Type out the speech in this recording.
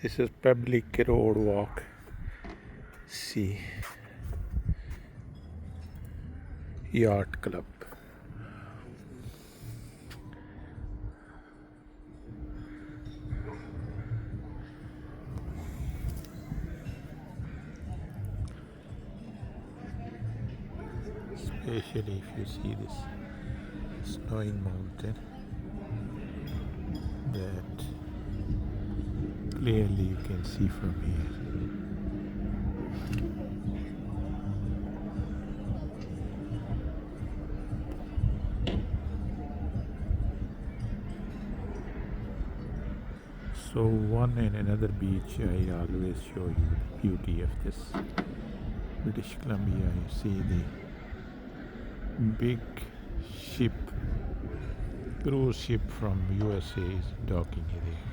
This is public road walk. See, yacht club. Especially if you see this snowing mountain, that clearly you can see from here. So one and another beach, I always show you the beauty of this British Columbia. You see the big ship, cruise ship from USA is docking here.